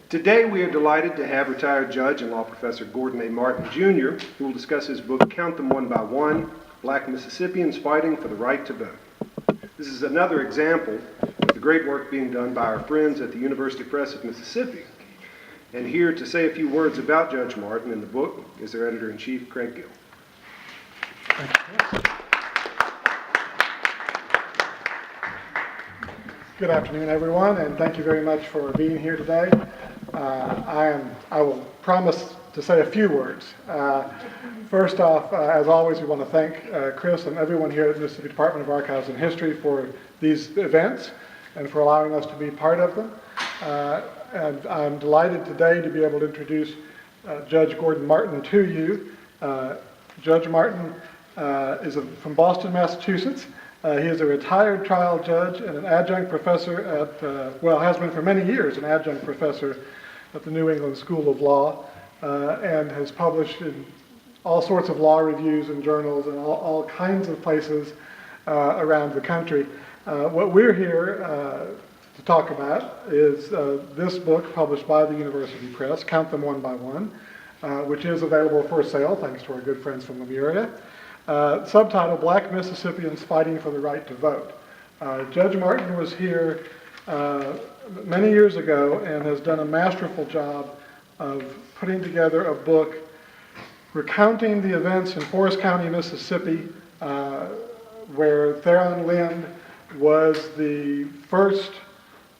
Today we are delighted to have retired judge and law professor Gordon A. Martin, Jr., who will discuss his book, Count Them One by One, Black Mississippians Fighting for the Right to Vote. This is another example of the great work being done by our friends at the University Press of Mississippi. And here to say a few words about Judge Martin and the book is their editor-in-chief, Craig Gill. Thank you. Good afternoon, everyone, and thank you very much for being here today. I will promise to say a few words. First off, as always, we want to thank Chris and everyone here at the Mississippi Department of Archives and History for these events and for allowing us to be part of them. And I'm delighted today to be able to introduce Judge Gordon Martin to you. Judge Martin is from Boston, Massachusetts. He is a retired trial judge and an adjunct professor at, has been for many years, an adjunct professor at the New England School of Law, and has published in all sorts of law reviews and journals and all kinds of places around the country. What we're here to talk about is this book published by the University Press, Count Them One by One, which is available for sale thanks to our good friends from Lemuria. Subtitle, Black Mississippians Fighting for the Right to Vote. Judge Martin was here many years ago and has done a masterful job of putting together a book recounting the events in Forest County, Mississippi, where Theron Lind was the first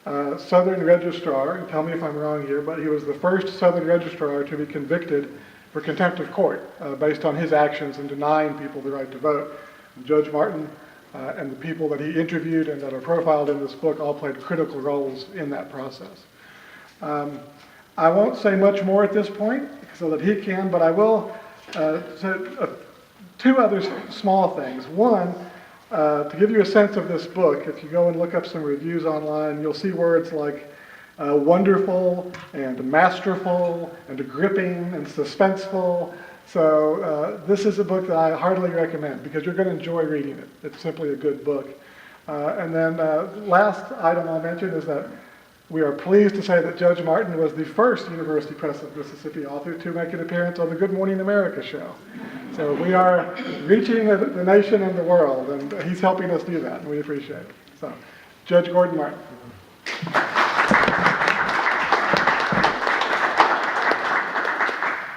Southern registrar, and tell me if I'm wrong here, but he was the first Southern registrar to be convicted for contempt of court based on his actions in denying people the right to vote. And Judge Martin and the people that he interviewed and that are profiled in this book all played critical roles in that process. I won't say much more at this point so that he can, but I will say two other small things. One, to give you a sense of this book, if you go and look up some reviews online, you'll see words like wonderful and masterful and gripping and suspenseful. So this is a book that I heartily recommend because you're going to enjoy reading it. It's simply a good book. And then last item I'll mention is that we are pleased to say that Judge Martin was the first University Press of Mississippi author to make an appearance on the Good Morning America show. So we are reaching the nation and the world, and he's helping us do that, and we appreciate it. So, Judge Gordon Martin.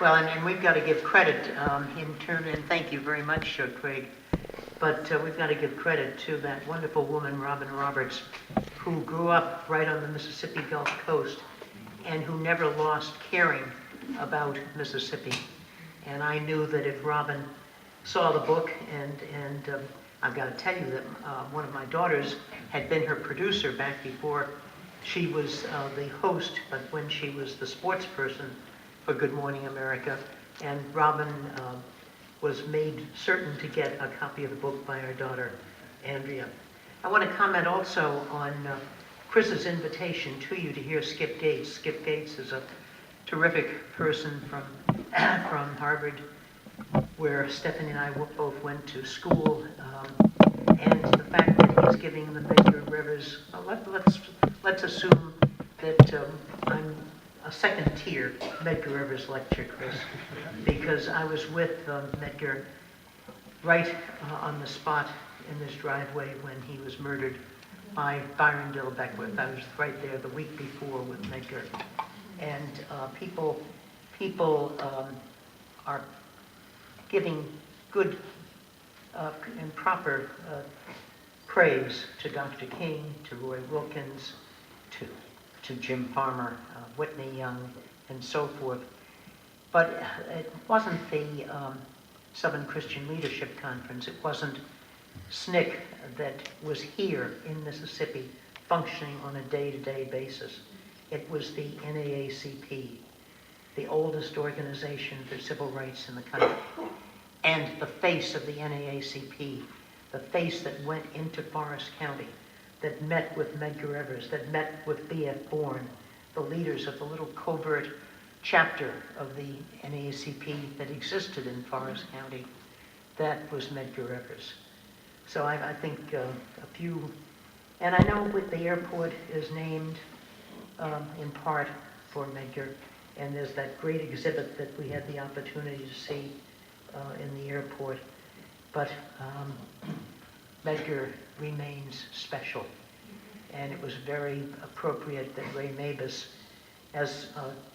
Well, I mean, we've got to give credit in turn, and thank you very much, Craig, but we've got to give credit to that wonderful woman, Robin Roberts, who grew up right on the Mississippi Gulf Coast and who never lost caring about Mississippi. And I knew that if Robin saw the book, and I've got to tell you that one of my daughters had been her producer back before she was the host, but when she was the sports person for Good Morning America, and Robin was made certain to get a copy of the book by our daughter, Andrea. I want to comment also on Chris's invitation to you to hear Skip Gates. Skip Gates is a terrific person from Harvard, where Stephanie and I both went to school, and the fact that he's giving the Medgar Rivers, let's assume that I'm a second-tier Medgar Rivers lecture, Chris, because I was with Medgar right on the spot in this driveway when he was murdered by Byron Dill Beckwith. I was right there the week before with Medgar. And people are giving good and proper praise to Dr. King, to Roy Wilkins, to Jim Farmer, Whitney Young, and so forth. But it wasn't the Southern Christian Leadership Conference. It wasn't SNCC that was here in Mississippi functioning on a day-to-day basis. It was the NAACP, the oldest organization for civil rights in the country, and the face of the NAACP, the face that went into Forest County, that met with Medgar Evers, that met with B.F. Bourne, the leaders of the little covert chapter of the NAACP that existed in Forest County. That was Medgar Evers. So I think a few, and I know with the airport is named in part for Medgar. And there's that great exhibit that we had the opportunity to see in the airport. But Medgar remains special. And it was very appropriate that Ray Mabus, as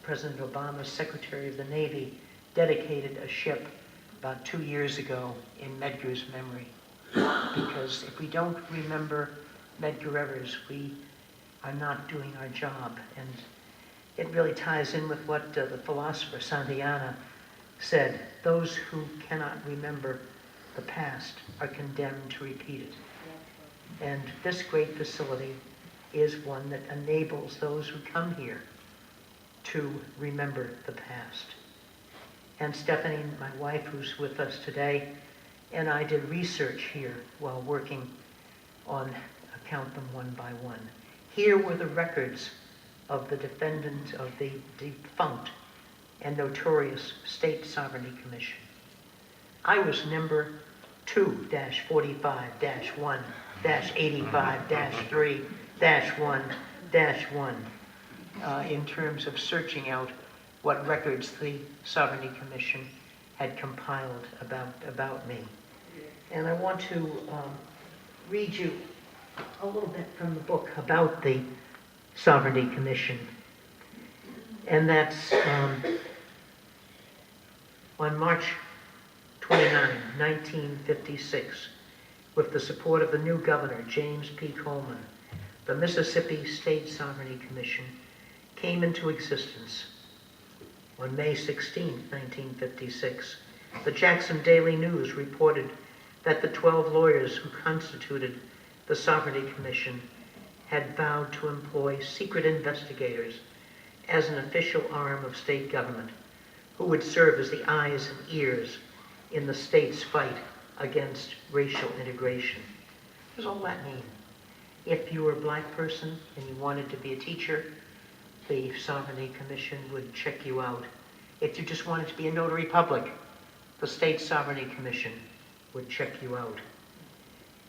President Obama's Secretary of the Navy, dedicated a ship about 2 years ago in Medgar's memory. Because if we don't remember Medgar Evers, we are not doing our job. And it really ties in with what the philosopher Santayana said: those who cannot remember the past are condemned to repeat it. And this great facility is one that enables those who come here to remember the past. And Stephanie, my wife, who's with us today, and I did research here while working on Count Them One by One. Here were the records of the defendant of the defunct and notorious State Sovereignty Commission. I was number 2-45-1-85-3-1-1 in terms of searching out what records the Sovereignty Commission had compiled about me. And I want to read you a little bit from the book about the Sovereignty Commission. And that's on March 29, 1956, with the support of the new governor, James P. Coleman, the Mississippi State Sovereignty Commission came into existence. On May 16, 1956, the Jackson Daily News reported that the 12 lawyers who constituted the Sovereignty Commission had vowed to employ secret investigators as an official arm of state government who would serve as the eyes and ears in the state's fight against racial integration. What does all that mean? If you were a black person and you wanted to be a teacher, the Sovereignty Commission would check you out. If you just wanted to be a notary public, the State Sovereignty Commission would check you out.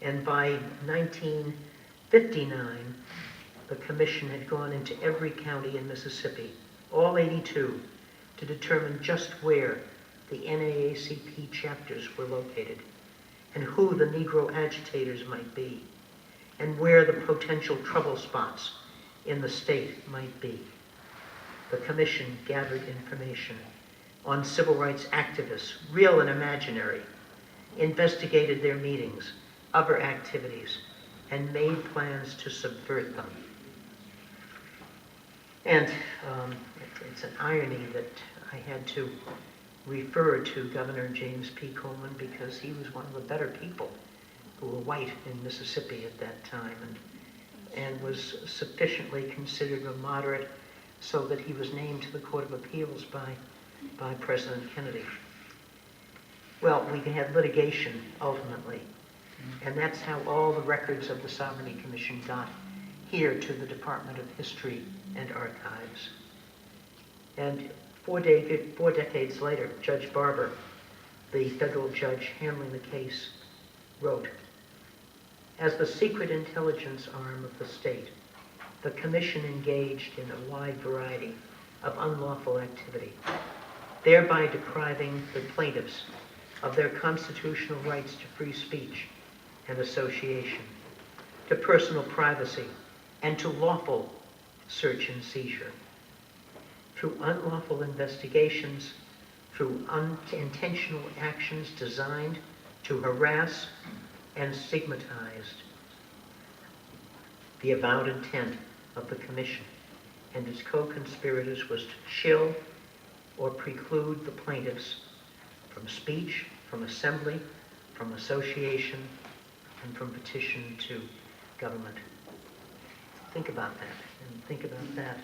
And by 1959, the commission had gone into every county in Mississippi, all 82, to determine just where the NAACP chapters were located, and who the Negro agitators might be, and where the potential trouble spots in the state might be. The commission gathered information on civil rights activists, real and imaginary, investigated their meetings, other activities, and made plans to subvert them. And it's an irony that I had to refer to Governor James P. Coleman because he was one of the better people who were white in Mississippi at that time, and was sufficiently considered a moderate so that he was named to the Court of Appeals by President Kennedy. Well, we had litigation ultimately, and that's how all the records of the Sovereignty Commission got here to the Department of History and Archives. And four decades later, Judge Barber, the federal judge handling the case, wrote, "As the secret intelligence arm of the state, the commission engaged in a wide variety of unlawful activity, thereby depriving the plaintiffs of their constitutional rights to free speech and association, to personal privacy, and to lawful search and seizure. Through unlawful investigations, through unintentional actions designed to harass and stigmatize. The avowed intent of the commission and its co-conspirators was to chill or preclude the plaintiffs from speech, from assembly, from association, and from petition to government." Think about that, and think about that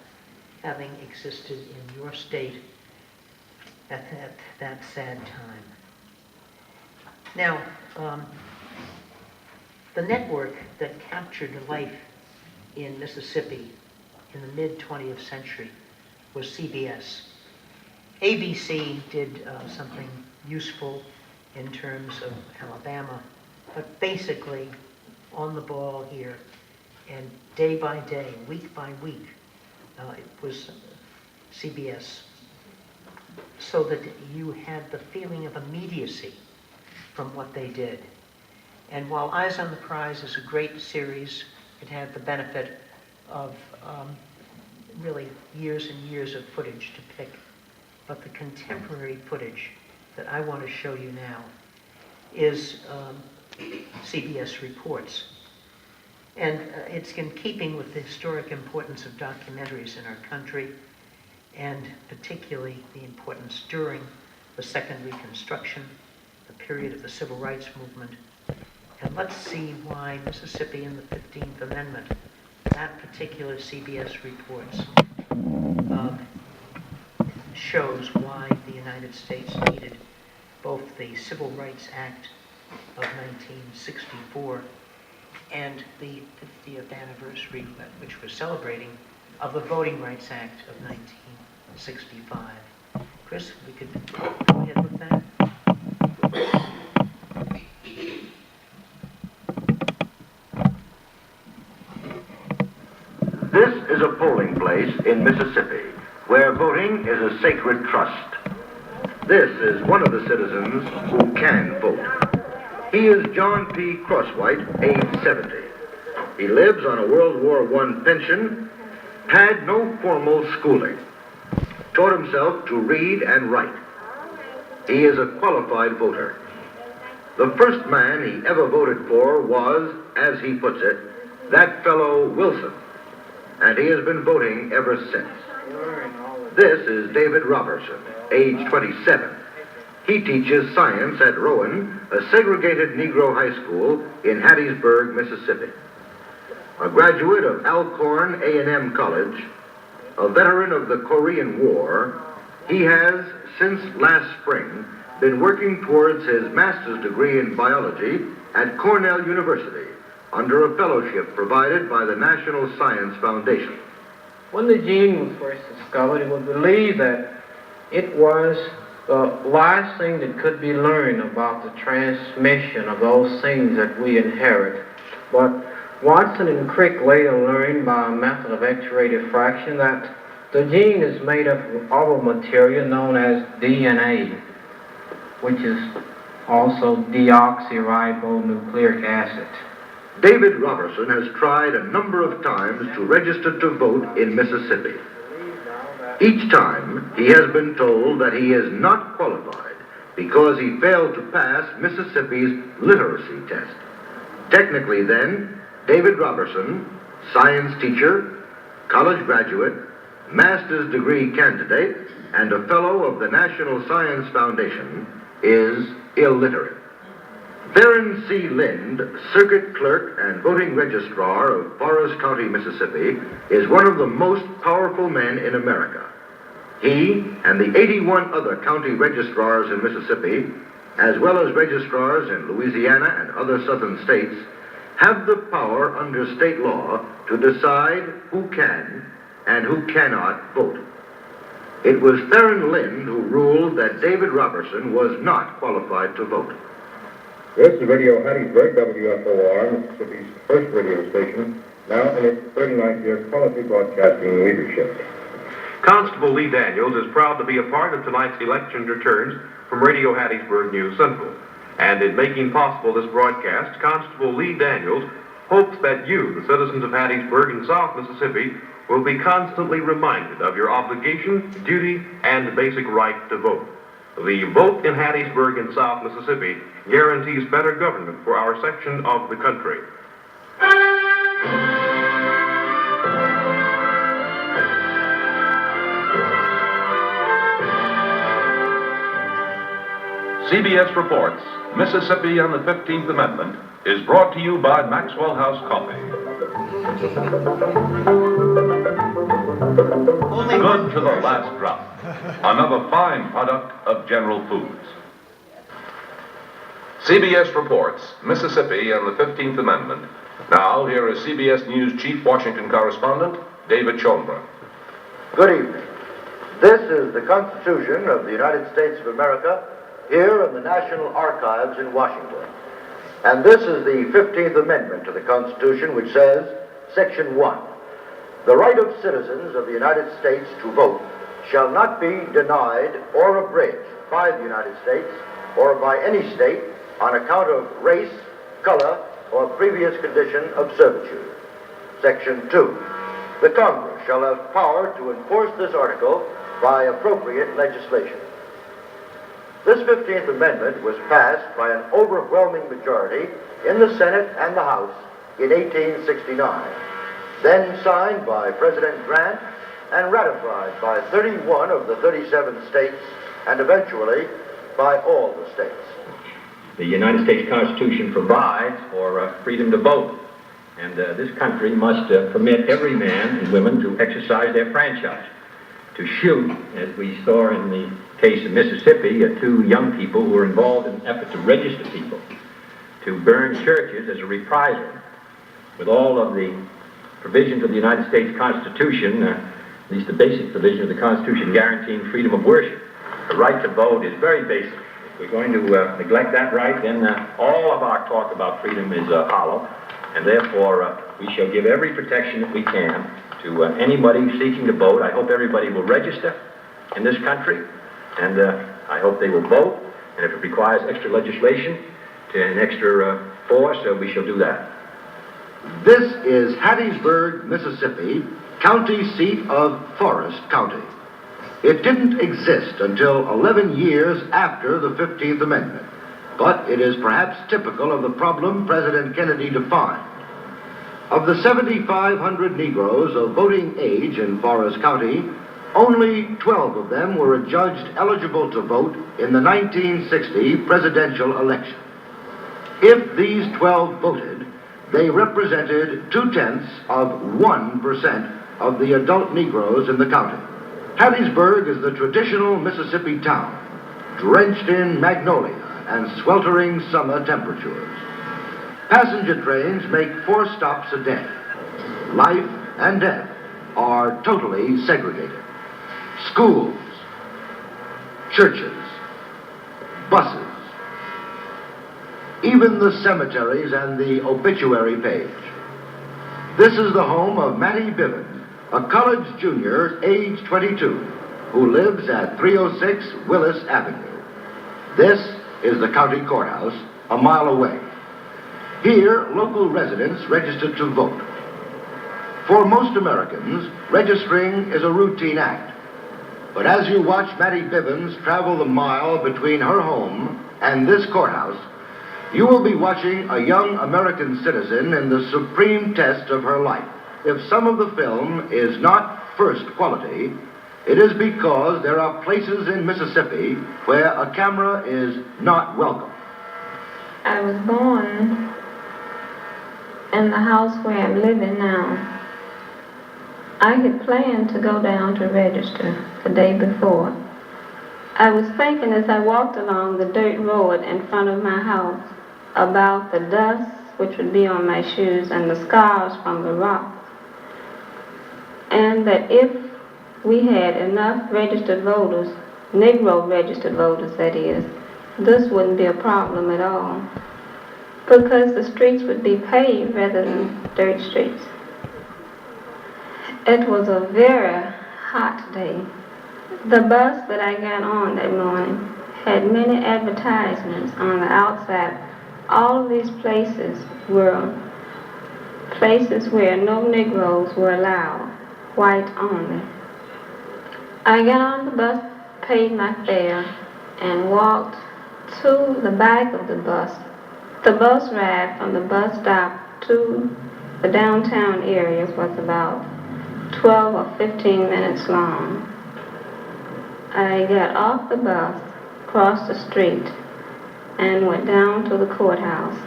having existed in your state at that sad time. Now, the network that captured life in Mississippi in the mid-20th century was CBS. ABC did something useful in terms of Alabama, but basically on the ball here, and day by day, week by week, it was CBS, so that you had the feeling of immediacy from what they did. And while Eyes on the Prize is a great series, it had the benefit of really years and years of footage to pick. But the contemporary footage that I want to show you now is CBS reports. And it's in keeping with the historic importance of documentaries in our country, and particularly the importance during the Second Reconstruction, the period of the Civil Rights Movement. And let's see why Mississippi and the 15th Amendment, that particular CBS reports, shows why the United States needed both the Civil Rights Act of 1964 and the 50th anniversary, which we're celebrating, of the Voting Rights Act of 1965. Chris, we could go ahead with that. This is a polling place in Mississippi where voting is a sacred trust. This is one of the citizens who can vote. He is John P. Crosswhite, age 70. He lives on a World War I pension, had no formal schooling, taught himself to read and write. He is a qualified voter. The first man he ever voted for was, as he puts it, that fellow Wilson, and he has been voting ever since. This is David Robertson, age 27. He teaches science at Rowan, a segregated Negro high school in Hattiesburg, Mississippi. A graduate of Alcorn A&M College, a veteran of the Korean War, he has, since last spring, been working towards his master's degree in biology at Cornell University under a fellowship provided by the National Science Foundation. When the gene was first discovered, it was believed that it was the last thing that could be learned about the transmission of those things that we inherit. But Watson and Crick later learned by a method of X-ray diffraction that the gene is made up of a material known as DNA, which is also deoxyribonucleic acid. David Robertson has tried a number of times to register to vote in Mississippi. Each time, he has been told that he is not qualified because he failed to pass Mississippi's literacy test. Technically then, David Robertson, science teacher, college graduate, master's degree candidate, and a fellow of the National Science Foundation, is illiterate. Theron C. Lind, circuit clerk and voting registrar of Forest County, Mississippi, is one of the most powerful men in America. He and the 81 other county registrars in Mississippi, as well as registrars in Louisiana and other southern states, have the power under state law to decide who can and who cannot vote. It was Theron Lind who ruled that David Robertson was not qualified to vote. This is Radio Hattiesburg, WFOR, Mississippi's first radio station, now in its 39th year quality broadcasting leadership. Constable Lee Daniels is proud to be a part of tonight's election returns from Radio Hattiesburg News Central. And in making possible this broadcast, Constable Lee Daniels hopes that you, the citizens of Hattiesburg and South Mississippi, will be constantly reminded of your obligation, duty, and basic right to vote. The vote in Hattiesburg and South Mississippi guarantees better government for our section of the country. CBS reports Mississippi and the 15th Amendment is brought to you by Maxwell House Coffee. Good to the last drop. Another fine product of General Foods. CBS reports Mississippi and the 15th Amendment. Now, here is CBS News Chief Washington Correspondent David Schoenberg. Good evening. This is the Constitution of the United States of America, here in the National Archives in Washington. And this is the 15th Amendment to the Constitution, which says, Section 1, the right of citizens of the United States to vote shall not be denied or abridged by the United States or by any state on account of race, color, or previous condition of servitude. Section 2. The Congress shall have power to enforce this article by appropriate legislation. This 15th Amendment was passed by an overwhelming majority in the Senate and the House in 1869, then signed by President Grant and ratified by 31 of the 37 states and eventually by all the states. The United States Constitution provides for freedom to vote, and this country must permit every man and woman to exercise their franchise, to shoot, as we saw in the case of Mississippi, 2 young people who were involved in an effort to register people, to burn churches as a reprisal. With all of the provisions of the United States Constitution, at least the basic provision of the Constitution guaranteeing freedom of worship, the right to vote is very basic. If we're going to neglect that right, then all of our talk about freedom is hollow, and therefore we shall give every protection that we can to anybody seeking to vote. I hope everybody will register in this country, and I hope they will vote, and if it requires extra legislation and extra force, we shall do that. This is Hattiesburg, Mississippi, county seat of Forest County. It didn't exist until 11 years after the 15th Amendment, but it is perhaps typical of the problem President Kennedy defined. Of the 7,500 Negroes of voting age in Forest County, only 12 of them were adjudged eligible to vote in the 1960 presidential election. If these 12 voted, they represented 0.2% of the adult Negroes in the county. Hattiesburg is the traditional Mississippi town, drenched in magnolia and sweltering summer temperatures. Passenger trains make 4 stops a day. Life and death are totally segregated. Schools, churches, buses, even the cemeteries and the obituary page. This is the home of Mattie Bivens, a college junior, age 22, who lives at 306 Willis Avenue. This is the county courthouse, a mile away. Here, local residents register to vote. For most Americans, registering is a routine act. But as you watch Mattie Bivens travel the mile between her home and this courthouse, you will be watching a young American citizen in the supreme test of her life. If some of the film is not first quality, it is because there are places in Mississippi where a camera is not welcome. I was born in the house where I'm living now. I had planned to go down to register the day before. I was thinking as I walked along the dirt road in front of my house about the dust which would be on my shoes and the scars from the rock. And that if we had enough registered voters, Negro registered voters that is, this wouldn't be a problem at all, because the streets would be paved rather than dirt streets. It was a very hot day. The bus that I got on that morning had many advertisements on the outside. All of these places were places where no Negroes were allowed, white only. I got on the bus, paid my fare, and walked to the back of the bus. The bus ride from the bus stop to the downtown area was about 12 or 15 minutes long. I got off the bus, crossed the street, and went down to the courthouse.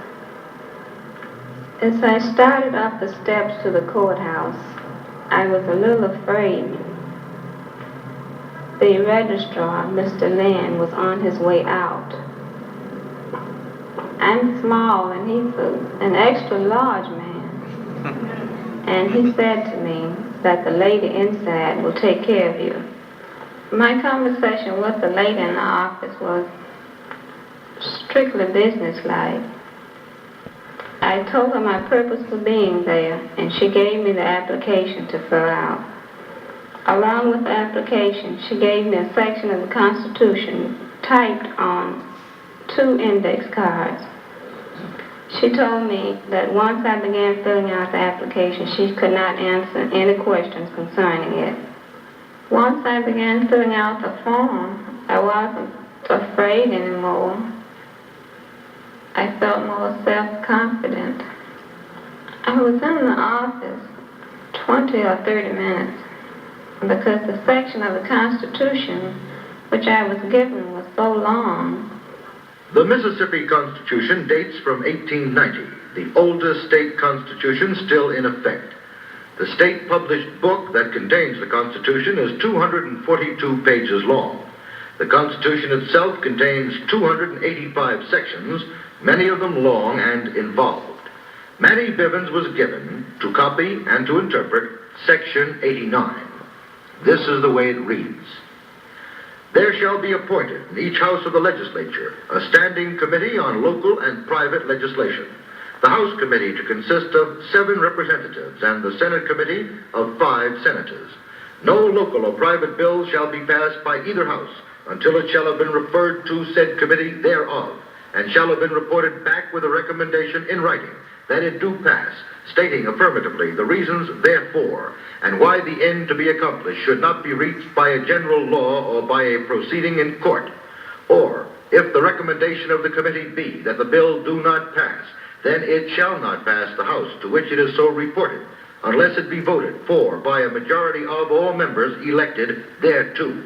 As I started up the steps to the courthouse, I was a little afraid. The registrar, Mr. Lynn, was on his way out. I'm small and he's an extra large man. And he said to me that the lady inside will take care of you. My conversation with the lady in the office was strictly businesslike. I told her my purpose for being there, and she gave me the application to fill out. Along with the application, she gave me a section of the Constitution typed on 2 index cards. She told me that once I began filling out the application, she could not answer any questions concerning it. Once I began filling out the form, I wasn't afraid anymore. I felt more self-confident. I was in the office 20 or 30 minutes because the section of the Constitution which I was given was so long. The Mississippi Constitution dates from 1890, the oldest state constitution still in effect. The state-published book that contains the Constitution is 242 pages long. The Constitution itself contains 285 sections, many of them long and involved. Mattie Bivens was given to copy and to interpret Section 89. This is the way it reads. There shall be appointed in each house of the legislature a standing committee on local and private legislation, the House Committee to consist of 7 representatives and the Senate Committee of 5 senators. No local or private bill shall be passed by either house until it shall have been referred to said committee thereof, and shall have been reported back with a recommendation in writing that it do pass, stating affirmatively the reasons therefore, and why the end to be accomplished should not be reached by a general law or by a proceeding in court. Or, if the recommendation of the committee be that the bill do not pass, then it shall not pass the House to which it is so reported, unless it be voted for by a majority of all members elected thereto.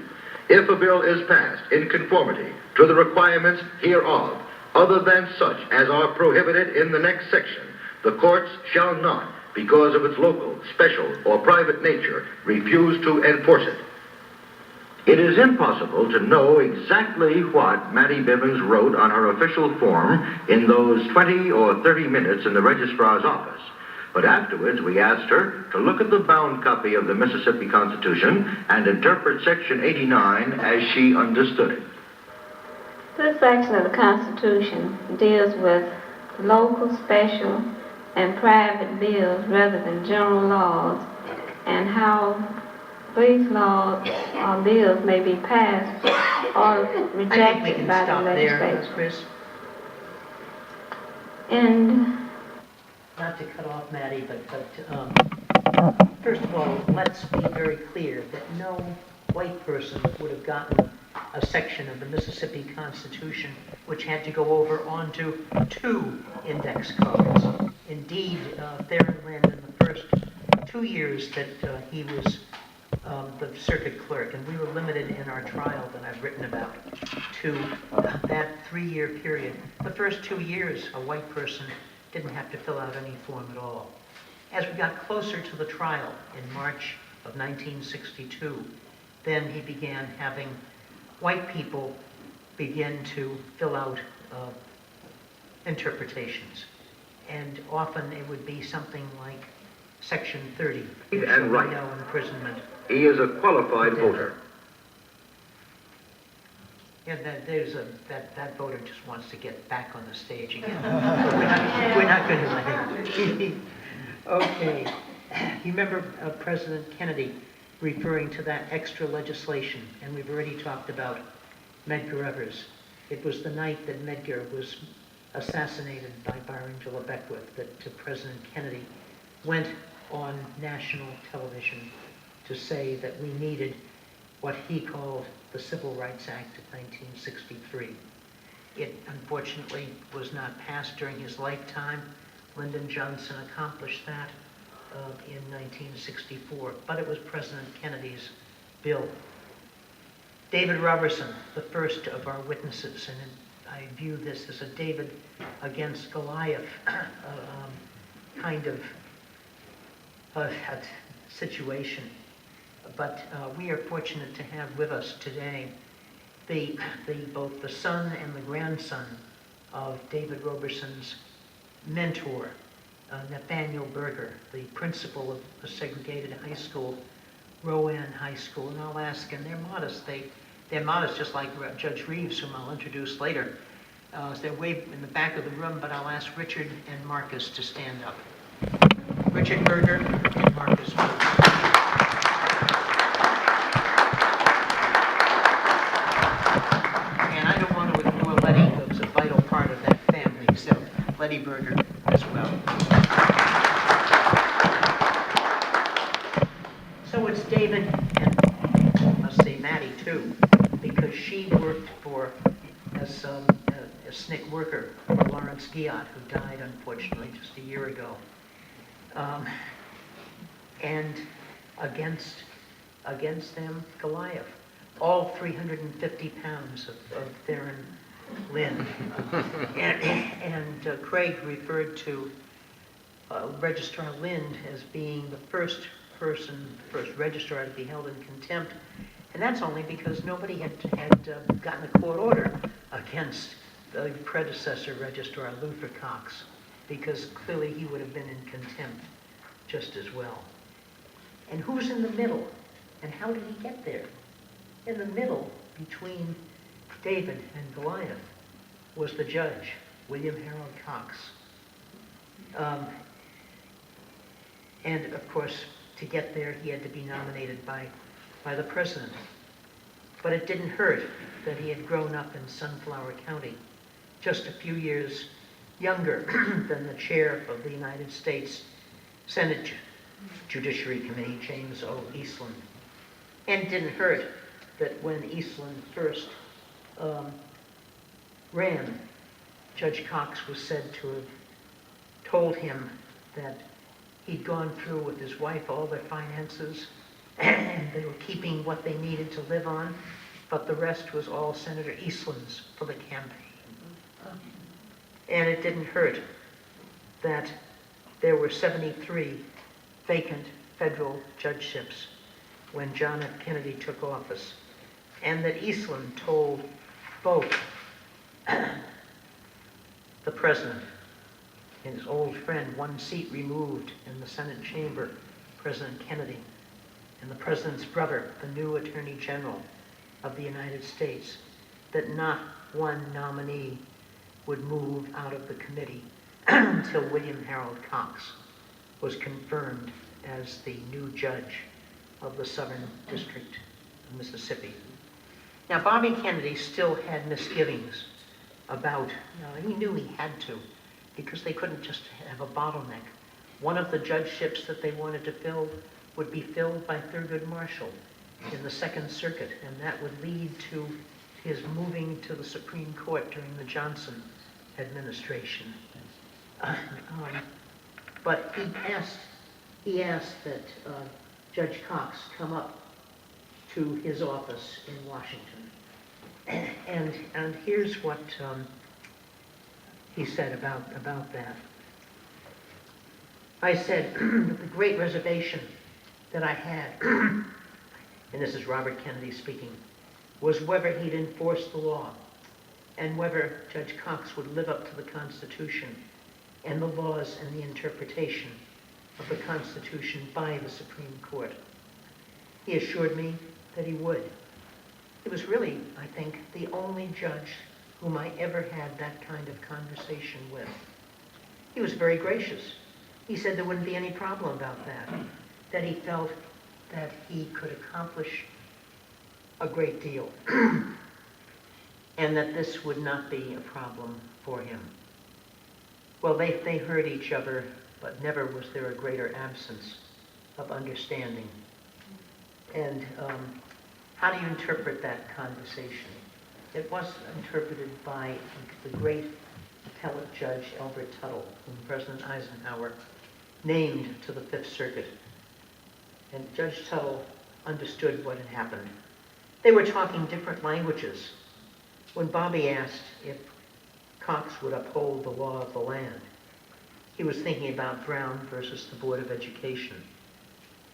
If a bill is passed in conformity to the requirements hereof, other than such as are prohibited in the next section, the courts shall not, because of its local, special, or private nature, refuse to enforce it. It is impossible to know exactly what Mattie Bivens wrote on her official form in those 20 or 30 minutes in the registrar's office. But afterwards we asked her to look at the bound copy of the Mississippi Constitution and interpret Section 89 as she understood it. This section of the Constitution deals with local, special, and private bills rather than general laws, and how these laws or bills may be passed or I think we rejected can by the stop there, legislature. Chris. And Not to cut off Mattie, but first of all, let's be very clear that no white person would have gotten a section of the Mississippi Constitution which had to go over onto 2 index cards. Indeed, Theron Lynn, in the first 2 years that he was the circuit clerk, and we were limited in our trial that I've written about to that 3-year period. The first 2 years, a white person didn't have to fill out any form at all. As we got closer to the trial in March of 1962, then he began having white people begin to fill out interpretations. And often it would be something like Section 30. And right. No imprisonment. He is a qualified voter. Yeah, that voter just wants to get back on the stage again. we're not going to let him. Okay. You remember President Kennedy referring to that extra legislation, and we've already talked about Medgar Evers. It was the night that Medgar was assassinated by Barrington Beckwith that President Kennedy went on national television to say that we needed what he called the Civil Rights Act of 1963. It unfortunately was not passed during his lifetime. Lyndon Johnson accomplished that in 1964, but it was President Kennedy's bill. David Robertson, the first of our witnesses, and I view this as a David against Goliath kind of situation. But we are fortunate to have with us today both the son and the grandson of David Roberson's mentor, Nathaniel Berger, the principal of a segregated high school, Rowan High School. And I'll ask, and they're modest. They're modest, just like Judge Reeves, whom I'll introduce later. They're way in the back of the room, but I'll ask Richard and Marcus to stand up. Richard Berger and Marcus Berger. Letty Berger as well. So it's David and, let's say, Maddie too, because she worked as a SNCC worker for Lawrence Giat, who died unfortunately just a year ago. And against them, Goliath. All 350 pounds of Theron Lind. And Craig referred to Registrar Lind as being the first registrar to be held in contempt. And that's only because nobody had gotten a court order against the predecessor registrar, Luther Cox, because clearly he would have been in contempt just as well. And who's in the middle? And how did he get there? In the middle, between David and Goliath, was the judge, William Harold Cox. And of course, to get there, he had to be nominated by the president. But it didn't hurt that he had grown up in Sunflower County, just a few years younger than the chair of the United States Senate Judiciary Committee, James O. Eastland. And it didn't hurt that when Eastland first ran, Judge Cox was said to have told him that he'd gone through with his wife all their finances and they were keeping what they needed to live on, but the rest was all Senator Eastland's for the campaign. And it didn't hurt that there were 73 vacant federal judgeships when John F. Kennedy took office, and that Eastland told both the president and his old friend, one seat removed in the Senate chamber, President Kennedy, and the president's brother, the new Attorney General of the United States, that not one nominee would move out of the committee until William Harold Cox was confirmed as the new judge of the Southern District of Mississippi. Now, Bobby Kennedy still had misgivings about, he knew he had to, because they couldn't just have a bottleneck. One of the judgeships that they wanted to fill would be filled by Thurgood Marshall in the Second Circuit, and that would lead to his moving to the Supreme Court during the Johnson administration. But he asked that Judge Cox come up to his office in Washington. And here's what he said about that. I said, the great reservation that I had, and this is Robert Kennedy speaking, was whether he'd enforce the law and whether Judge Cox would live up to the Constitution and the laws and the interpretation of the Constitution by the Supreme Court. He assured me that he would. He was really, I think, the only judge whom I ever had that kind of conversation with. He was very gracious. He said there wouldn't be any problem about that he felt that he could accomplish a great deal, and that this would not be a problem for him. Well, they heard each other, but never was there a greater absence of understanding. And how do you interpret that conversation? It was interpreted by the great appellate judge, Elbert Tuttle, whom President Eisenhower named to the Fifth Circuit. And Judge Tuttle understood what had happened. They were talking different languages. When Bobby asked if Cox would uphold the law of the land, he was thinking about Brown versus the Board of Education.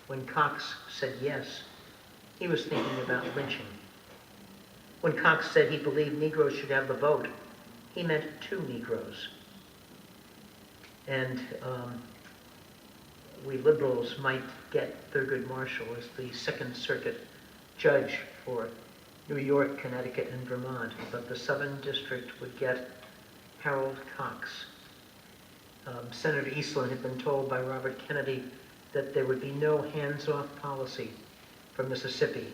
When Cox said yes, he was thinking about lynching. When Cox said he believed Negroes should have the vote, he meant 2 Negroes. And we liberals might get Thurgood Marshall as the Second Circuit judge for New York, Connecticut, and Vermont, but the Southern District would get Harold Cox. Senator Eastland had been told by Robert Kennedy that there would be no hands-off policy for Mississippi,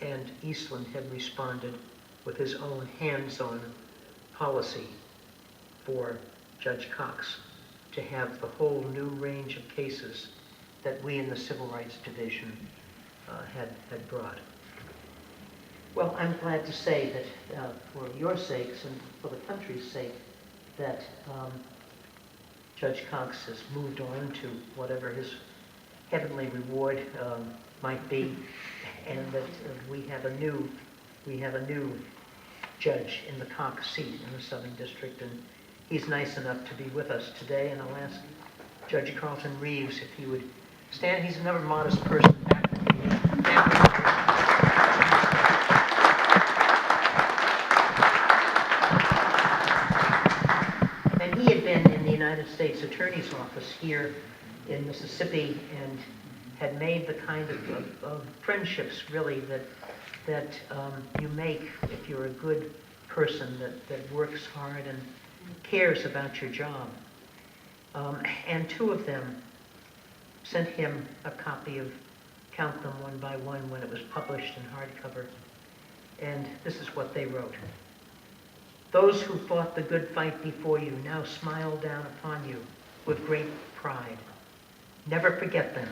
and Eastland had responded with his own hands-on policy for Judge Cox to have the whole new range of cases that we in the Civil Rights Division had brought. Well, I'm glad to say that for your sakes and for the country's sake, that Judge Cox has moved on to whatever his heavenly reward might be, and that we have a new judge in the Cox seat in the Southern District, and he's nice enough to be with us today. And I'll ask Judge Carlton Reeves if he would stand. He's another modest person back with me. And he had been in the United States Attorney's Office here in Mississippi and had made the kind of friendships, really, that you make if you're a good person that works hard and cares about your job. And two of them sent him a copy of Count Them One by One when it was published in hardcover. And this is what they wrote. Those who fought the good fight before you now smile down upon you with great pride. Never forget them.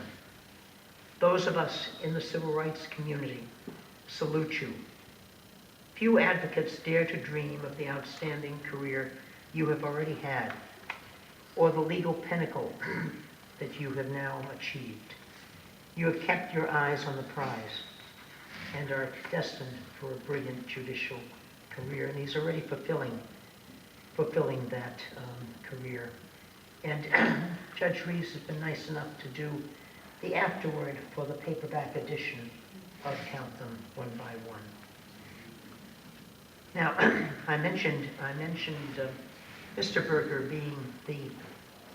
Those of us in the civil rights community salute you. Few advocates dare to dream of the outstanding career you have already had, or the legal pinnacle that you have now achieved. You have kept your eyes on the prize and are destined for a brilliant judicial career, and he's already fulfilling that career. And Judge Reeves has been nice enough to do the afterword for the paperback edition of Count Them One by One. Now, I mentioned Mr. Berger being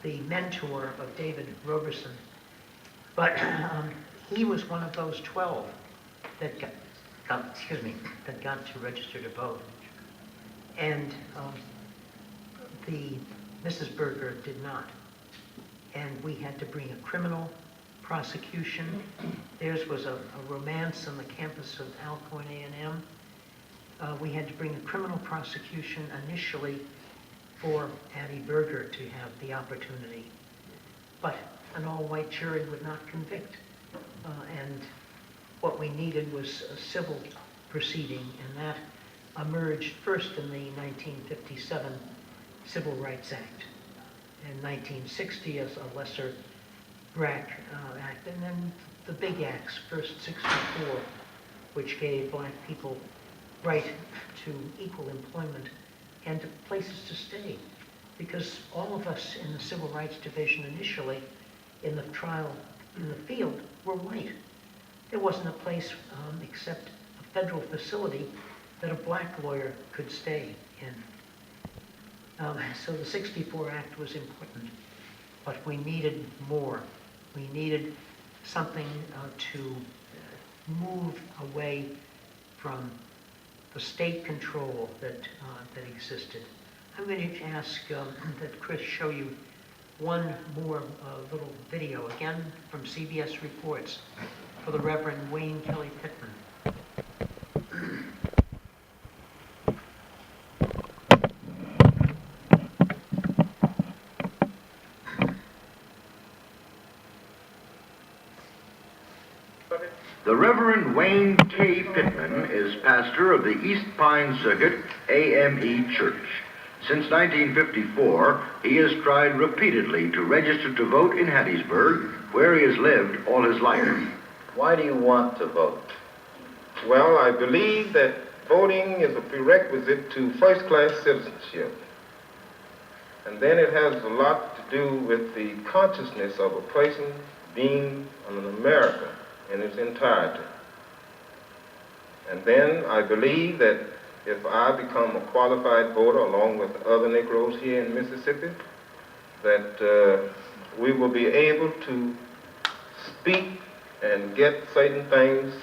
the mentor of David Roberson, but he was one of those 12 that got to register to vote, and Mrs. Berger did not, and we had to bring a criminal prosecution. Theirs was a romance on the campus of Alcorn A&M. We had to bring a criminal prosecution initially for Addie Berger to have the opportunity, but an all-white jury would not convict, and what we needed was a civil proceeding, and that emerged first in the 1957 Civil Rights Act, and 1960 as a lesser BRAC Act, and then the big acts, first 64, which gave black people right to equal employment and to places to stay, because all of us in the Civil Rights Division initially in the trial in the field were white. There wasn't a place except a federal facility that a black lawyer could stay in. So the 64 Act was important, but we needed more. We needed something to move away from the state control that existed. I'm going to ask that Chris show you one more little video, again from CBS Reports, for the Reverend Wayne Kelly Pittman. The Reverend Wayne K. Pittman is pastor of the East Pine Circuit AME Church. Since 1954, he has tried repeatedly to register to vote in Hattiesburg, where he has lived all his life. Why do you want to vote? Well, I believe that voting is a prerequisite to first-class citizenship. And then it has a lot to do with the consciousness of a person being an American in its entirety. And then I believe that if I become a qualified voter along with other Negroes here in Mississippi, that we will be able to speak and get certain things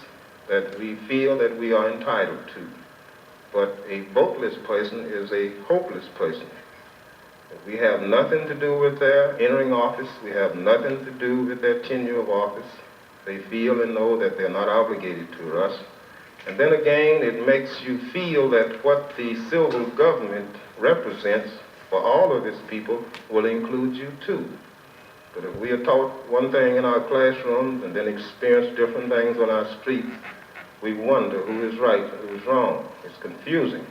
that we feel that we are entitled to. But a voteless person is a hopeless person. We have nothing to do with their entering office. We have nothing to do with their tenure of office. They feel and know that they're not obligated to us. And then again, it makes you feel that what the civil government represents for all of its people will include you too. But if we are taught one thing in our classrooms and then experience different things on our street, we wonder who is right and who is wrong. It's confusing.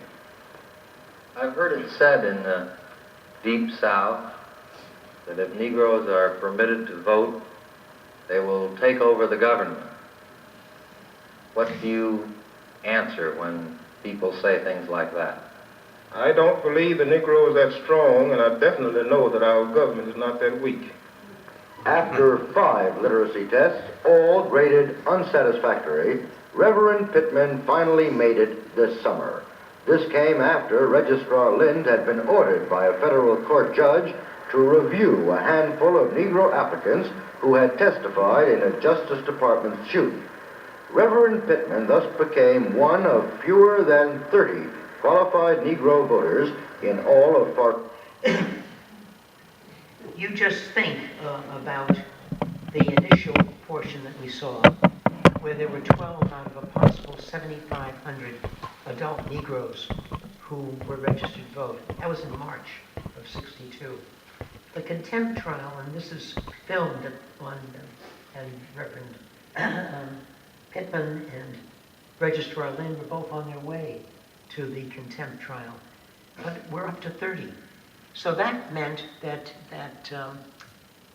I've heard it said in the Deep South that if Negroes are permitted to vote, they will take over the government. What do you answer when people say things like that? I don't believe the Negro is that strong, and I definitely know that our government is not that weak. After 5 literacy tests, all graded unsatisfactory, Reverend Pittman finally made it this summer. This came after Registrar Lind had been ordered by a federal court judge to review a handful of Negro applicants who had testified in a Justice Department shooting. Reverend Pittman thus became one of fewer than 30 qualified Negro voters in all of Far. You just think about the initial portion that we saw, where there were 12 out of a possible 7,500 adult Negroes who were registered to vote. That was in March of '62. The contempt trial, and this is filmed and Reverend Pittman and Registrar Lind were both on their way to the contempt trial, but we're up to 30. So that meant that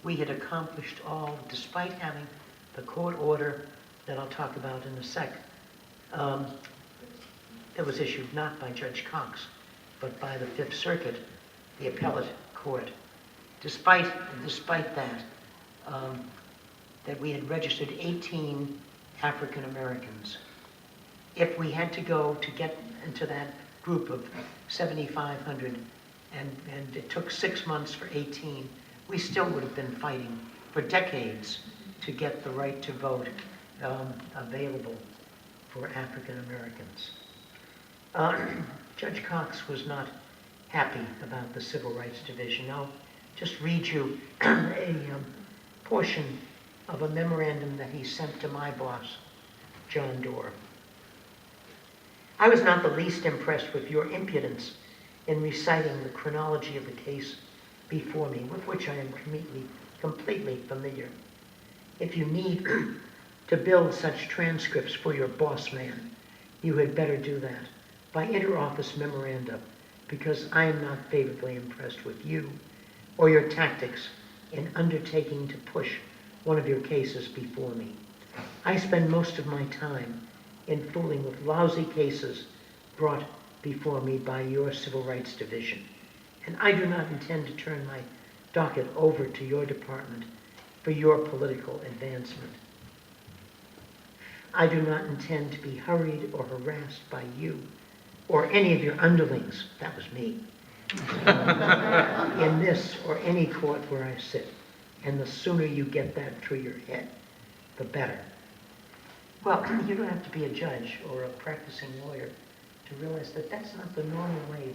we had accomplished all, despite having the court order that I'll talk about in a sec. It was issued not by Judge Cox, but by the Fifth Circuit, the appellate court. Despite that, that we had registered 18 African Americans. If we had to go to get into that group of 7,500, and it took 6 months for 18, we still would have been fighting for decades to get the right to vote available for African Americans. Judge Cox was not happy about the Civil Rights Division. I'll just read you a portion of a memorandum that he sent to my boss, John Doerr. I was not the least impressed with your impudence in reciting the chronology of the case before me, with which I am completely familiar. If you need to build such transcripts for your boss man, you had better do that by inter-office memoranda, because I am not favorably impressed with you or your tactics in undertaking to push one of your cases before me. I spend most of my time in fooling with lousy cases brought before me by your Civil Rights Division, and I do not intend to turn my docket over to your department for your political advancement. I do not intend to be hurried or harassed by you or any of your underlings, that was me, in this or any court where I sit. And the sooner you get that through your head, the better. Well, you don't have to be a judge or a practicing lawyer to realize that that's not the normal way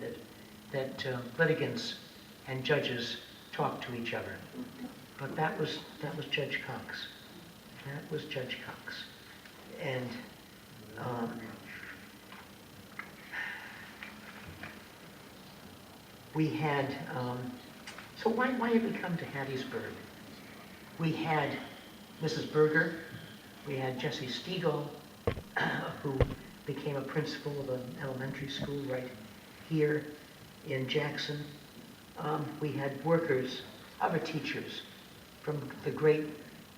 that litigants and judges talk to each other. But that was Judge Cox. That was Judge Cox. And we had, so why have we come to Hattiesburg? We had Mrs. Berger, we had Jesse Stiegel, who became a principal of an elementary school right here in Jackson. We had workers, other teachers from the great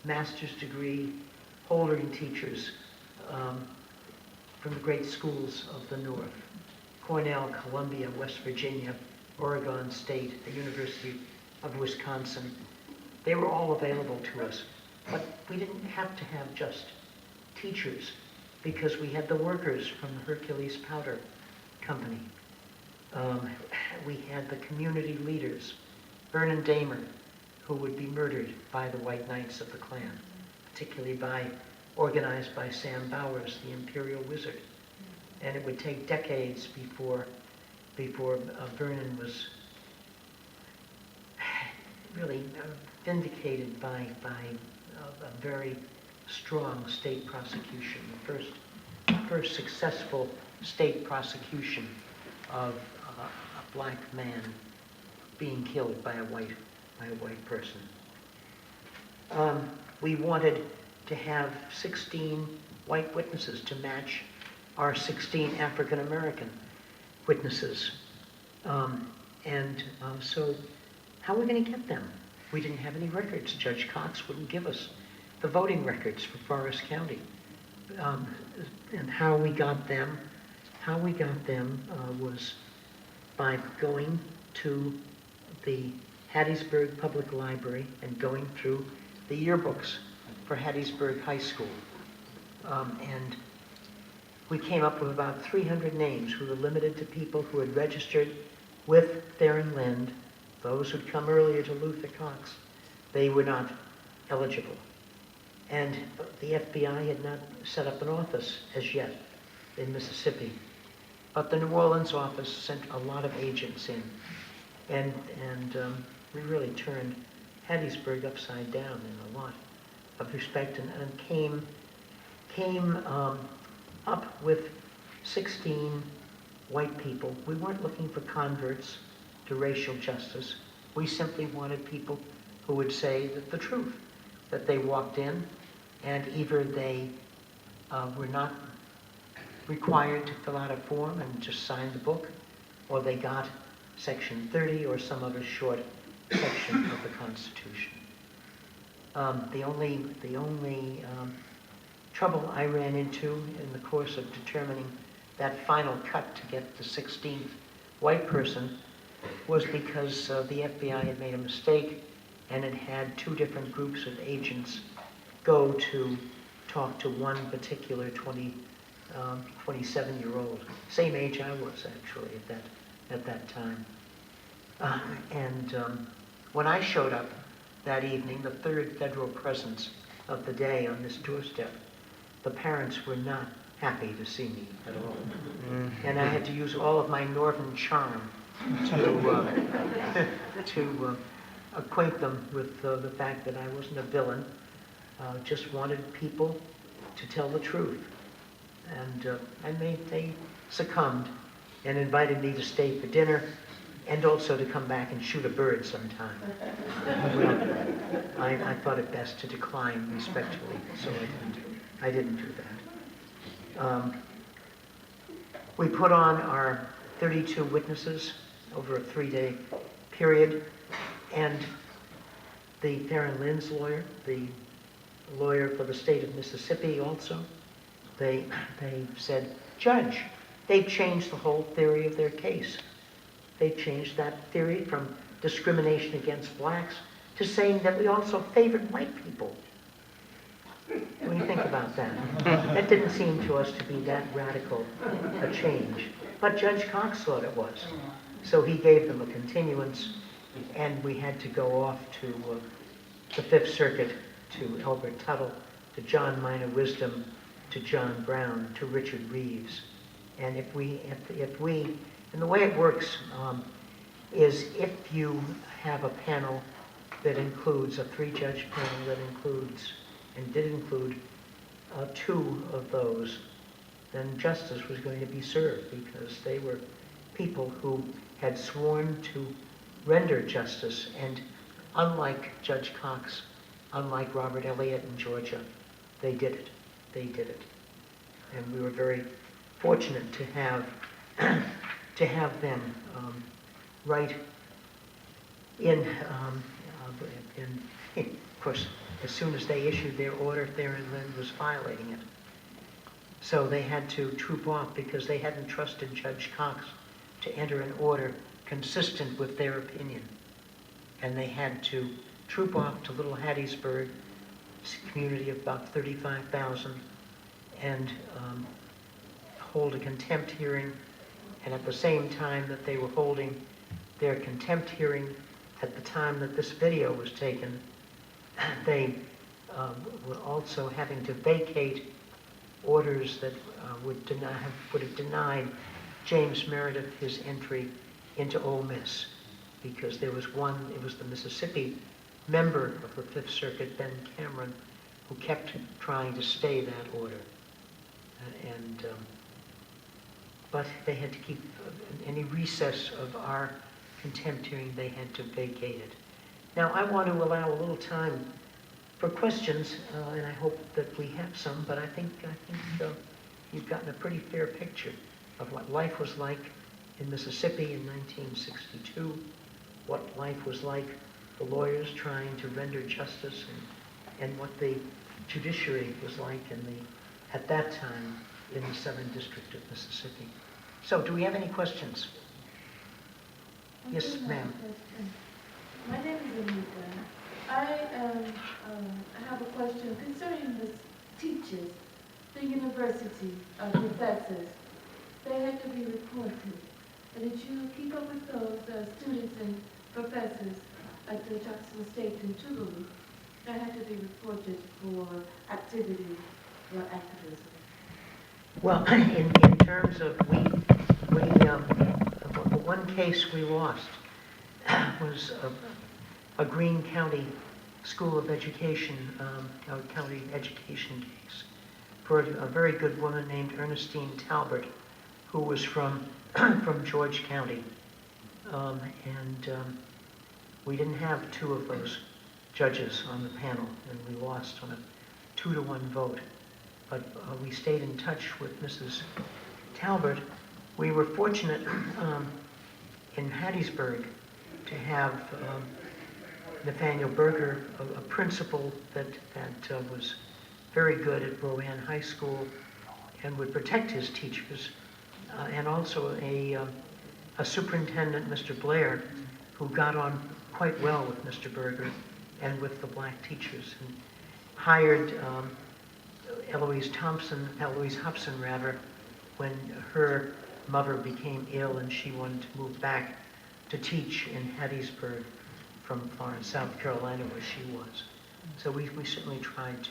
master's degree holding teachers from the great schools of the North, Cornell, Columbia, West Virginia, Oregon State, the University of Wisconsin. They were all available to us, but we didn't have to have just teachers because we had the workers from the Hercules Powder Company. We had the community leaders, Vernon Damer, who would be murdered by the White Knights of the Klan, particularly organized by Sam Bowers, the Imperial Wizard. And it would take decades before Vernon was really vindicated by a very strong state prosecution, the first successful state prosecution of a black man being killed by a white person. We wanted to have 16 white witnesses to match our 16 African American witnesses. So how are we going to get them? We didn't have any records. Judge Cox wouldn't give us the voting records for Forest County. And how we got them was by going to the Hattiesburg Public Library and going through the yearbooks for Hattiesburg High School. And we came up with about 300 names. We were limited to people who had registered with Theron Lind. Those who'd come earlier to Luther Cox, they were not eligible. And the FBI had not set up an office as yet in Mississippi. But the New Orleans office sent a lot of agents in. And we really turned Hattiesburg upside down in a lot of respect, and came up with 16 white people. We weren't looking for converts to racial justice. We simply wanted people who would say the truth, that they walked in and either they were not required to fill out a form and just sign the book, or they got Section 30 or some other short section of the Constitution. The only trouble I ran into in the course of determining that final cut to get the 16th white person was because the FBI had made a mistake and it had two different groups of agents go to talk to one particular 27-year-old, same age I was actually at that time. When I showed up that evening, the third federal presence of the day on this doorstep, the parents were not happy to see me at all. And I had to use all of my northern charm to acquaint them with the fact that I wasn't a villain, just wanted people to tell the truth. And they succumbed and invited me to stay for dinner and also to come back and shoot a bird sometime. Well, I thought it best to decline respectfully, so I didn't do that. We put on our 32 witnesses over a 3-day period, and the Theron Lind's lawyer, the lawyer for the state of Mississippi also, they said, "Judge, they've changed the whole theory of their case. They've changed that theory from discrimination against blacks to saying that we also favored white people." What do you think about that? That didn't seem to us to be that radical a change. But Judge Cox thought it was. So he gave them a continuance, and we had to go off to the Fifth Circuit, to Elbert Tuttle, to John Minor Wisdom, to John Brown, to Richard Reeves. And if we, and the way it works is if you have a panel that includes, a 3-judge panel that includes, and did include 2 of those, then justice was going to be served, because they were people who had sworn to render justice, and unlike Judge Cox, unlike Robert Elliott in Georgia, they did it. They did it. And we were very fortunate to have them right in, of course, as soon as they issued their order, Theron Lind was violating it. So they had to troop off because they hadn't trusted Judge Cox to enter an order consistent with their opinion. And they had to troop off to Little Hattiesburg, a community of about 35,000, and hold a contempt hearing. And at the same time that they were holding their contempt hearing, at the time that this video was taken, they were also having to vacate orders that would have denied James Meredith his entry into Ole Miss, because there was one, it was the Mississippi member of the Fifth Circuit, Ben Cameron, who kept trying to stay that order. But they had to keep any recess of our contempt hearing, they had to vacate it. Now, I want to allow a little time for questions, and I hope that we have some, but I think you've gotten a pretty fair picture of what life was like in Mississippi in 1962, what life was like for lawyers trying to render justice, and what the judiciary was like at that time in the 7th District of Mississippi. So, do we have any questions? Yes, ma'am. My name is Anita. I have a question concerning the teachers, the university professors. They had to be reported. Did you keep up with those students and professors at the Jacksonville State and Tougaloo that had to be reported for activity or activism? Well, in terms of the one case we lost was a Greene County School of Education, county education case for a very good woman named Ernestine Talbert, who was from George County, and we didn't have 2 of those judges on the panel, and we lost on a 2-to-1 vote. But we stayed in touch with Mrs. Talbert. We were fortunate in Hattiesburg to have Nathaniel Berger, a principal that was very good at Rowan High School and would protect his teachers, and also a superintendent, Mr. Blair, who got on quite well with Mr. Berger and with the black teachers, and hired Eloise Hobson, when her mother became ill and she wanted to move back to teach in Hattiesburg from far in South Carolina where she was. So we certainly tried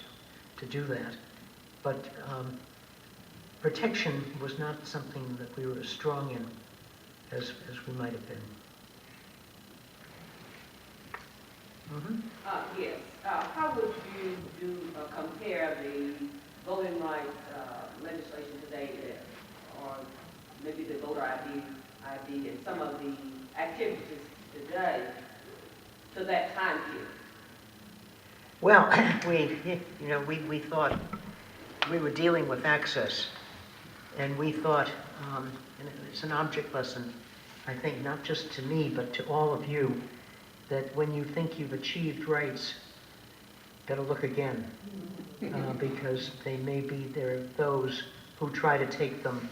to do that. But protection was not something that we were as strong in as we might have been. Mm-hmm. Yes. How would you compare the voting rights legislation today, or maybe the voter ID and some of the activities today to that time period? Well, we thought we were dealing with access, and we thought, and it's an object lesson, I think, not just to me, but to all of you, that when you think you've achieved rights, better look again, because there are those who try to take them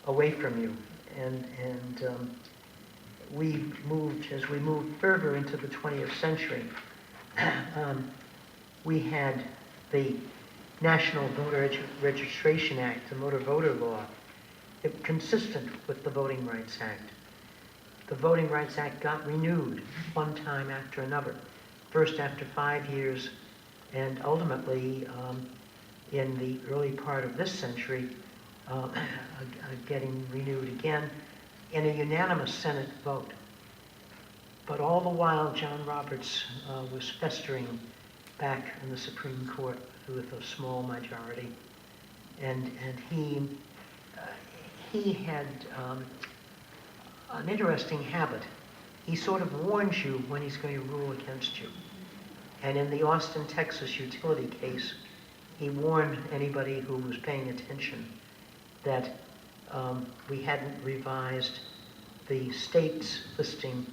away from you, and as we moved further into the 20th century, we had the National Voter Registration Act, the Motor Voter Law, consistent with the Voting Rights Act. The Voting Rights Act got renewed one time after another, first after 5 years, and ultimately in the early part of this century, getting renewed again in a unanimous Senate vote. But all the while, John Roberts was festering back in the Supreme Court with a small majority, and he had an interesting habit. He sort of warns you when he's going to rule against you. And in the Austin, Texas utility case, he warned anybody who was paying attention that we hadn't revised the states listing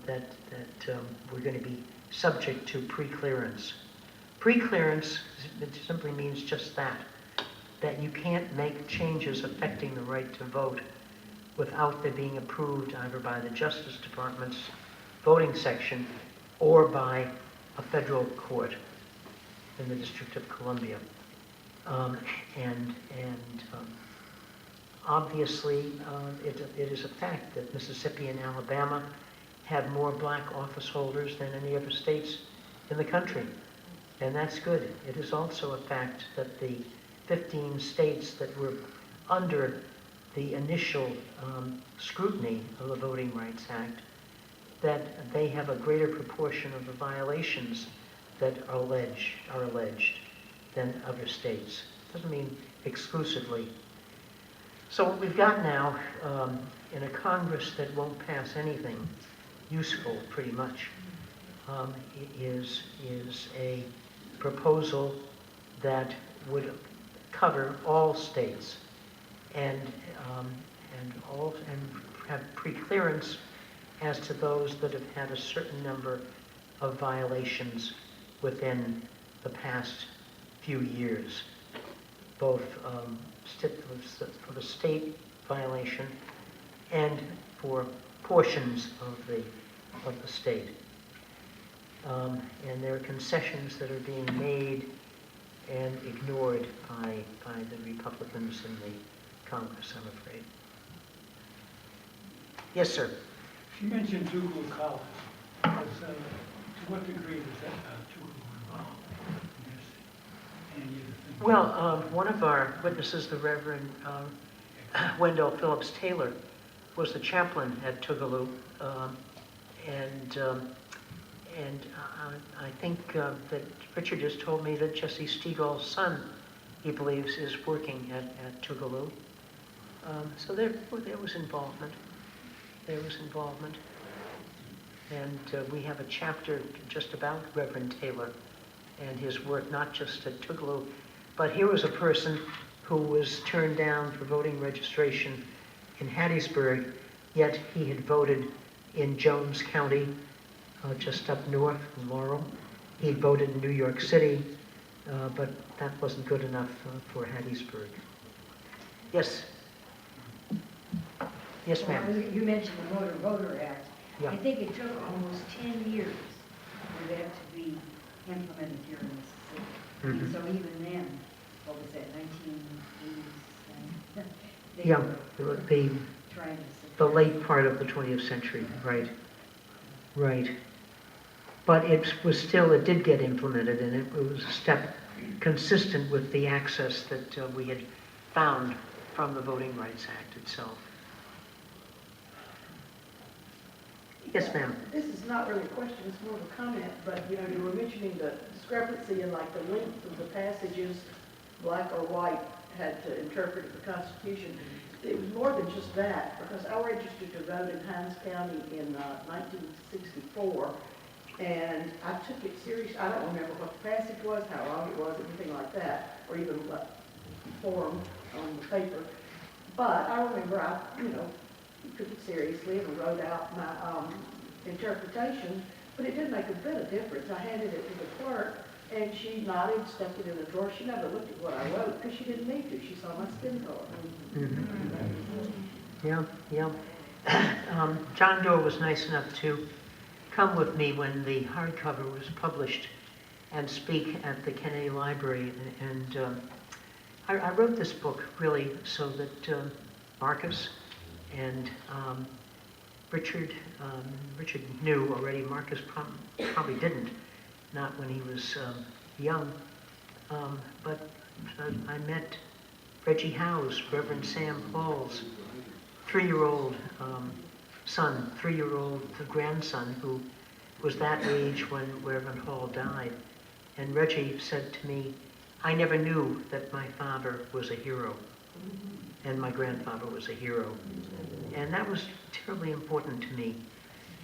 that were going to be subject to pre-clearance. Pre-clearance, it simply means just that you can't make changes affecting the right to vote without there being approved either by the Justice Department's voting section or by a federal court in the District of Columbia. Obviously, it is a fact that Mississippi and Alabama have more black office holders than any other states in the country, and that's good. It is also a fact that the 15 states that were under the initial scrutiny of the Voting Rights Act, that they have a greater proportion of the violations that are alleged than other states. Doesn't mean exclusively. So what we've got now in a Congress that won't pass anything useful, pretty much, is a proposal that would cover all states and have preclearance as to those that have had a certain number of violations within the past few years, both for the state violation and for portions of the state. And there are concessions that are being made and ignored by the Republicans in the Congress, I'm afraid. Yes, sir. You mentioned Tougaloo College. To what degree was that Tougaloo involved in this? Any of the things? Well, one of our witnesses, the Reverend Wendell Phillips Taylor, was the chaplain at Tougaloo, and I think that Richard just told me that Jesse Stegall's son, he believes, is working at Tougaloo. So there was involvement. There was involvement. And we have a chapter just about Reverend Taylor and his work, not just at Tougaloo, but here was a person who was turned down for voting registration in Hattiesburg, yet he had voted in Jones County, just up north in Laurel. He had voted in New York City, but that wasn't good enough for Hattiesburg. Yes? Yes, ma'am. Well, you mentioned the Motor Voter Act. Yeah. I think it took almost 10 years for that to be implemented here in Mississippi. Mm-hmm. And so even then, what was that, 1980s? Yeah, Trying to the late part of the 20th century, right. Right. But it was still, it did get implemented, and it was a step consistent with the access that we had found from the Voting Rights Act itself. Yes, ma'am. This is not really a question, it's more of a comment, but you know, you were mentioning the discrepancy in like the length of the passages, black or white, had to interpret the Constitution. It was more than just that, because I registered to vote in Hines County in 1964, and I took it serious. I don't remember what the passage was, how long it was, anything like that, or even what form on the paper. But I remember I, took it seriously and wrote out my interpretation, but it didn't make a bit of difference. I handed it to the clerk, and she nodded, stuck it in the drawer. She never looked at what I wrote because she didn't need to. She saw my skin color. Mm-hmm. Yeah. John Doerr was nice enough to come with me when the hardcover was published and speak at the Kennedy Library. And I wrote this book really so that Marcus and Richard knew already. Marcus probably didn't, not when he was young. But I met Reggie Howe's, Reverend Sam Paul's 3-year-old son, 3-year-old grandson, who was that age when Reverend Hall died. And Reggie said to me, I never knew that my father was a hero and my grandfather was a hero. And that was terribly important to me,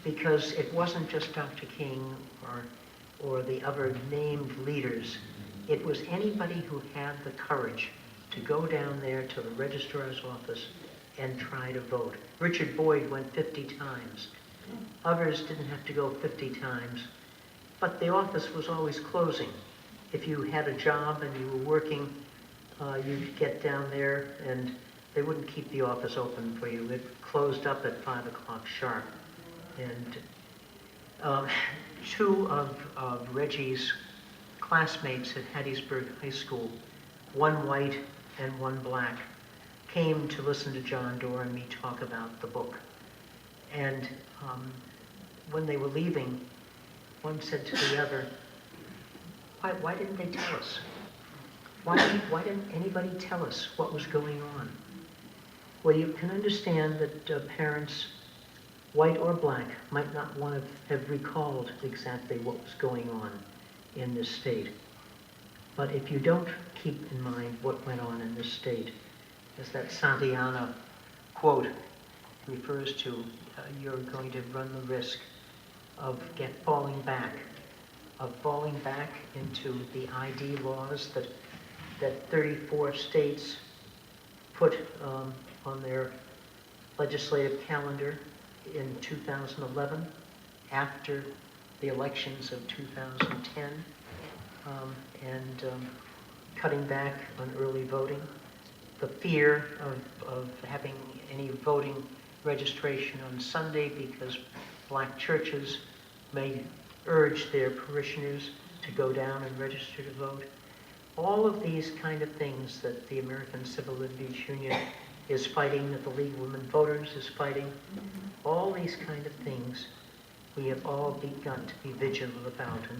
because it wasn't just Dr. King or the other named leaders. It was anybody who had the courage to go down there to the registrar's office and try to vote. Richard Boyd went 50 times. Others didn't have to go 50 times, but the office was always closing. If you had a job and you were working, you'd get down there and they wouldn't keep the office open for you. It closed up at 5 o'clock sharp. And two of Reggie's classmates at Hattiesburg High School, one white and one black, came to listen to John Doerr and me talk about the book. And when they were leaving, one said to the other, why didn't they tell us? Why didn't anybody tell us what was going on? Well, you can understand that parents, white or black, might not want to have recalled exactly what was going on in this state. But if you don't keep in mind what went on in this state, as that Santayana quote refers to you're going to run the risk of falling back into the ID laws that 34 states put on their legislative calendar in 2011 after the elections of 2010, and cutting back on early voting. The fear of having any voting registration on Sunday because black churches may urge their parishioners to go down and register to vote. All of these kind of things that the American Civil Liberties Union is fighting, that the League of Women Voters is fighting, all these kind of things we have all got to be vigilant about. And